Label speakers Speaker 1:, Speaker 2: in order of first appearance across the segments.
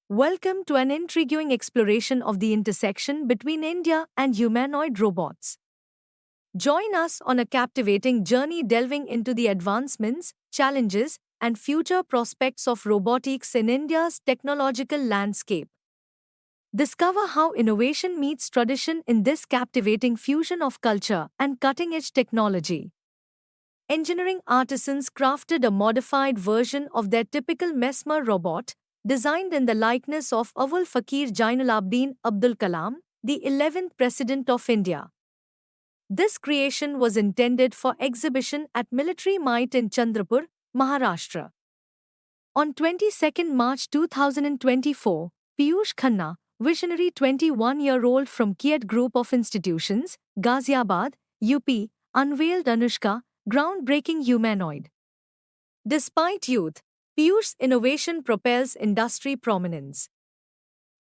Speaker 1: Welcome to an intriguing exploration of the intersection between India and humanoid robots. Join us on a captivating journey delving into the advancements, challenges, and future prospects of robotics in India's technological landscape. Discover how innovation meets tradition in this captivating fusion of culture and cutting edge technology. Engineering artisans crafted a modified version of their typical Mesmer robot, designed in the likeness of Awul Fakir Jainulabdin Abdul Kalam, the 11th President of India. This creation was intended for exhibition at Military Might in Chandrapur, Maharashtra. On 22nd March 2024, Piyush Khanna, visionary 21-year-old from Kiat Group of Institutions, Ghaziabad, UP, unveiled Anushka, groundbreaking humanoid. Despite youth, Piyush's innovation propels industry prominence.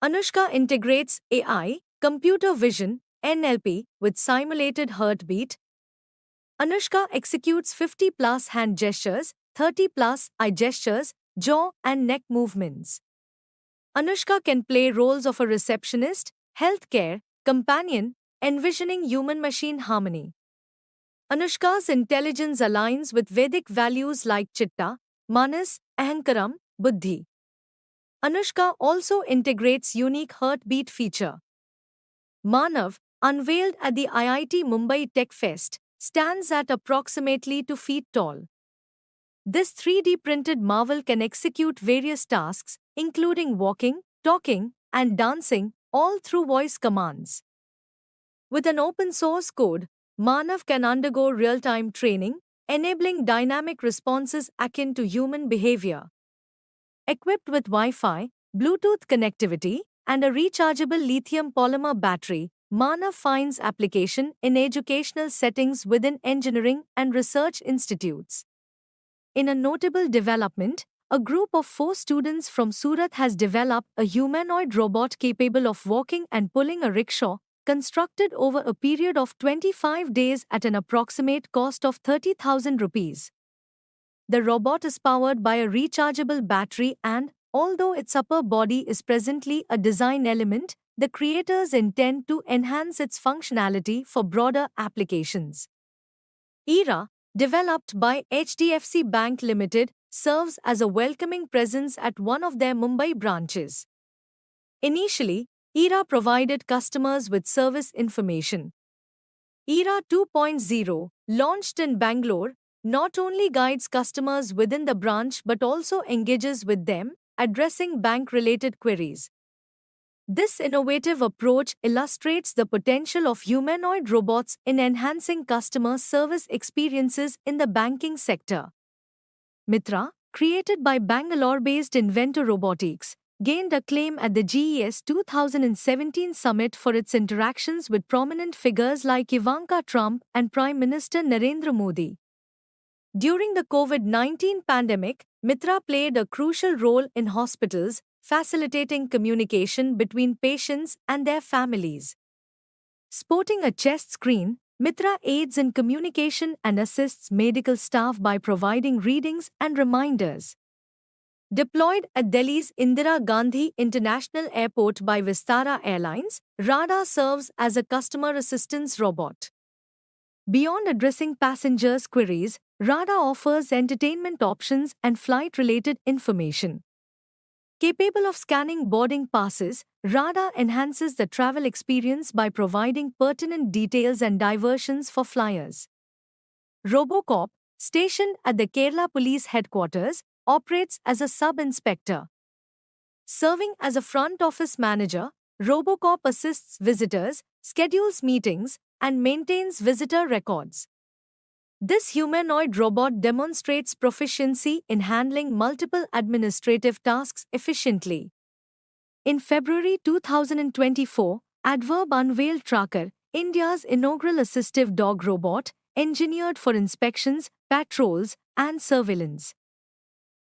Speaker 1: Anushka integrates AI, computer vision, NLP, with simulated heartbeat. Anushka executes 50-plus hand gestures, 30-plus eye gestures, jaw and neck movements. Anushka can play roles of a receptionist, healthcare, companion, envisioning human-machine harmony. Anushka's intelligence aligns with Vedic values like Chitta, Manas, Ahankaram, Buddhi. Anushka also integrates unique heartbeat feature. Manav, unveiled at the IIT Mumbai Tech Fest, stands at approximately 2 feet tall. This 3D printed marvel can execute various tasks, including walking, talking, and dancing, all through voice commands. With an open source code, Manav can undergo real-time training, enabling dynamic responses akin to human behavior. Equipped with Wi-Fi, Bluetooth connectivity, and a rechargeable lithium polymer battery, Manav finds application in educational settings within engineering and research institutes. In a notable development, a group of 4 students from Surat has developed a humanoid robot capable of walking and pulling a rickshaw, constructed over a period of 25 days at an approximate cost of 30,000 rupees. The robot is powered by a rechargeable battery and, although its upper body is presently a design element, the creators intend to enhance its functionality for broader applications. ERA, developed by HDFC Bank Limited, serves as a welcoming presence at one of their Mumbai branches. Initially, ERA provided customers with service information. ERA 2.0, launched in Bangalore, not only guides customers within the branch but also engages with them, addressing bank-related queries. This innovative approach illustrates the potential of humanoid robots in enhancing customer service experiences in the banking sector. Mitra, created by Bangalore-based Inventor Robotics, gained acclaim at the GES 2017 summit for its interactions with prominent figures like Ivanka Trump and Prime Minister Narendra Modi. During the COVID-19 pandemic, Mitra played a crucial role in hospitals, facilitating communication between patients and their families. Sporting a chest screen, Mitra aids in communication and assists medical staff by providing readings and reminders. Deployed at Delhi's Indira Gandhi International Airport by Vistara Airlines, RADA serves as a customer assistance robot. Beyond addressing passengers' queries, RADA offers entertainment options and flight-related information. Capable of scanning boarding passes, RADA enhances the travel experience by providing pertinent details and diversions for flyers. Robocop, stationed at the Kerala Police Headquarters, operates as a sub-inspector. Serving as a front office manager, Robocop assists visitors, schedules meetings, and maintains visitor records. This humanoid robot demonstrates proficiency in handling multiple administrative tasks efficiently. In February 2024, Adverb unveiled Tracker, India's inaugural assistive dog robot, engineered for inspections, patrols, and surveillance.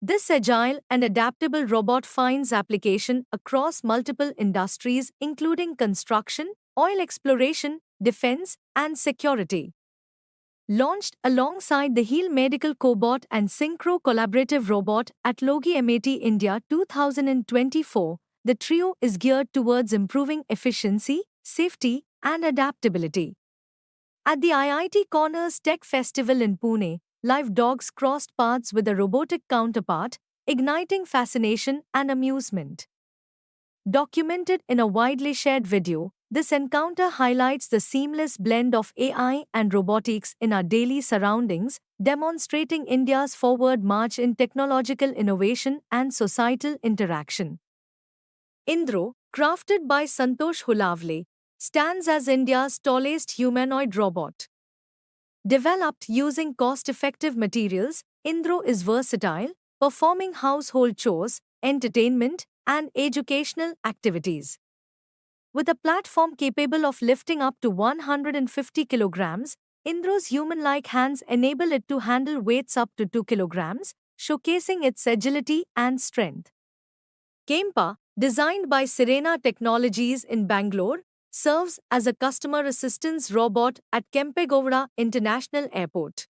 Speaker 1: This agile and adaptable robot finds application across multiple industries including construction, oil exploration, defense, and security. Launched alongside the Heal Medical Cobot and Synchro Collaborative Robot at Logi MAT India 2024, the trio is geared towards improving efficiency, safety, and adaptability. At the IIT Corners Tech Festival in Pune, live dogs crossed paths with a robotic counterpart, igniting fascination and amusement. Documented in a widely shared video, this encounter highlights the seamless blend of AI and robotics in our daily surroundings, demonstrating India's forward march in technological innovation and societal interaction. Indro, crafted by Santosh Hulavle, stands as India's tallest humanoid robot. Developed using cost-effective materials, Indro is versatile, performing household chores, entertainment, and educational activities. With a platform capable of lifting up to 150 kilograms, Indro's human-like hands enable it to handle weights up to 2 kilograms, showcasing its agility and strength. Kempa, designed by Sirena Technologies in Bangalore, serves as a customer assistance robot at Kempegowda International Airport.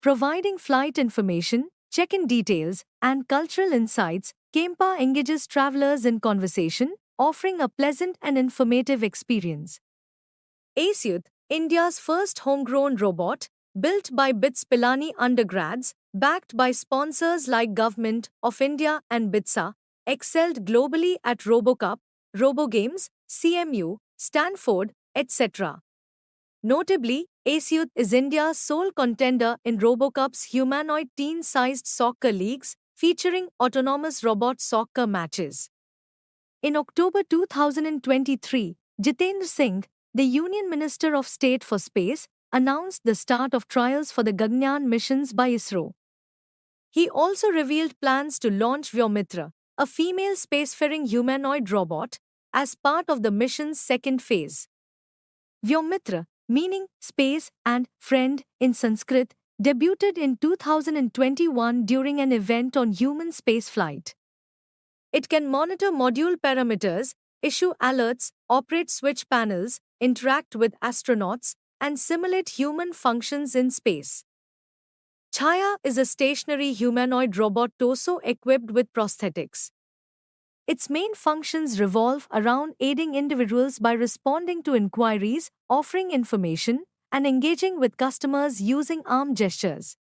Speaker 1: Providing flight information, check-in details, and cultural insights, Kempa engages travelers in conversation, offering a pleasant and informative experience. Aceyuth, India's first homegrown robot, built by BITS Pilani undergrads, backed by sponsors like Government of India and BITSA, excelled globally at RoboCup, RoboGames, CMU, Stanford, etc. Notably, Aceyuth is India's sole contender in RoboCup's humanoid teen-sized soccer leagues, featuring autonomous robot soccer matches. In October 2023, Jitendra Singh, the Union Minister of State for Space, announced the start of trials for the Gaganyaan missions by ISRO. He also revealed plans to launch Vyomitra, a female spacefaring humanoid robot, as part of the mission's second phase. Vyomitra, meaning space and friend in Sanskrit, debuted in 2021 during an event on human spaceflight. It can monitor module parameters, issue alerts, operate switch panels, interact with astronauts, and simulate human functions in space. Chaya is a stationary humanoid robot torso equipped with prosthetics. Its main functions revolve around aiding individuals by responding to inquiries, offering information, and engaging with customers using arm gestures.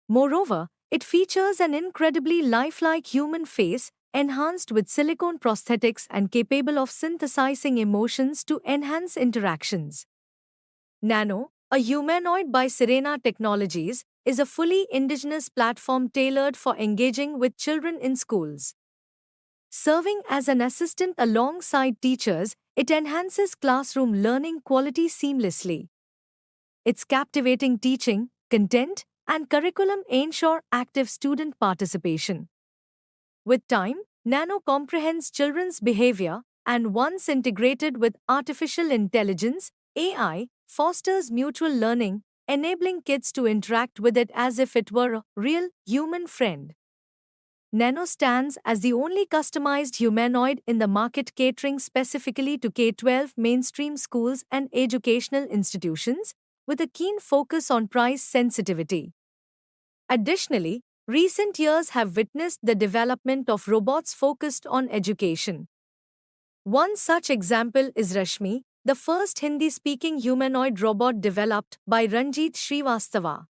Speaker 1: Moreover, it features an incredibly lifelike human face, enhanced with silicone prosthetics and capable of synthesizing emotions to enhance interactions. Nano, a humanoid by Sirena Technologies, is a fully indigenous platform tailored for engaging with children in schools. Serving as an assistant alongside teachers, it enhances classroom learning quality seamlessly. Its captivating teaching, content, and curriculum ensure active student participation. With time, Nano comprehends children's behavior and, once integrated with artificial intelligence, AI, fosters mutual learning, enabling kids to interact with it as if it were a real human friend. Nano stands as the only customized humanoid in the market, catering specifically to K-12 mainstream schools and educational institutions, with a keen focus on price sensitivity. Additionally, recent years have witnessed the development of robots focused on education. One such example is Rashmi, the first Hindi-speaking humanoid robot developed by Ranjit Srivastava.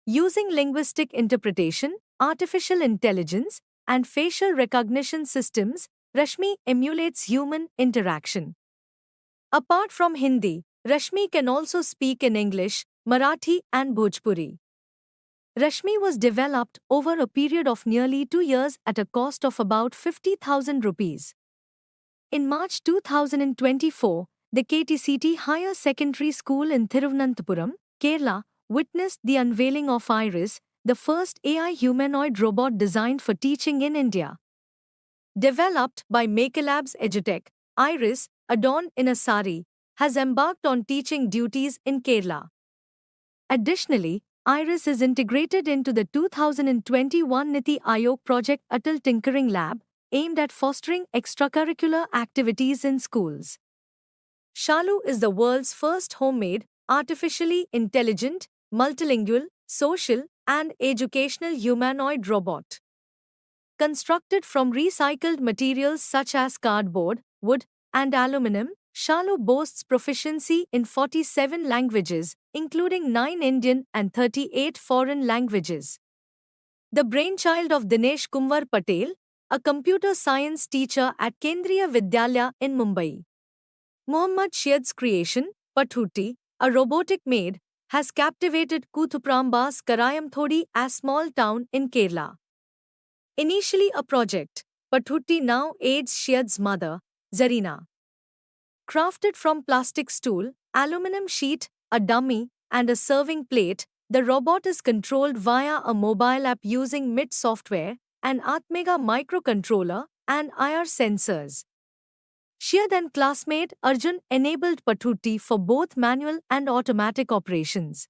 Speaker 1: Using linguistic interpretation, artificial intelligence, and facial recognition systems, Rashmi emulates human interaction. Apart from Hindi, Rashmi can also speak in English, Marathi, and Bhojpuri. Rashmi was developed over a period of nearly 2 years at a cost of about 50,000 rupees. In March 2024, the KTCT Higher Secondary School in Thiruvananthapuram, Kerala, witnessed the unveiling of Iris, the first AI humanoid robot designed for teaching in India. Developed by Makelabs Edutech, Iris, adorned in a sari, has embarked on teaching duties in Kerala. Additionally, Iris is integrated into the 2021 Niti Aayog Project Atal Tinkering Lab, aimed at fostering extracurricular activities in schools. Shalu is the world's first homemade, artificially intelligent, multilingual, social, and educational humanoid robot. constructed from recycled materials such as cardboard, wood, and aluminum, Shalu boasts proficiency in 47 languages, including 9 Indian and 38 foreign languages. The brainchild of Dinesh Kumar Patel, a computer science teacher at Kendriya Vidyalaya in Mumbai. Muhammad Shiad's creation, Pathuti, a robotic maid, has captivated Kuthuprambas Karayamthodi, a small town in Kerala. Initially a project, Pathuti now aids Shiad's mother, Zarina. Crafted from plastic stool, aluminum sheet, a dummy, and a serving plate, the robot is controlled via a mobile app using MIT software, an Atmega microcontroller, and IR sensors. Shiad and classmate Arjun enabled Pathuti for both manual and automatic operations.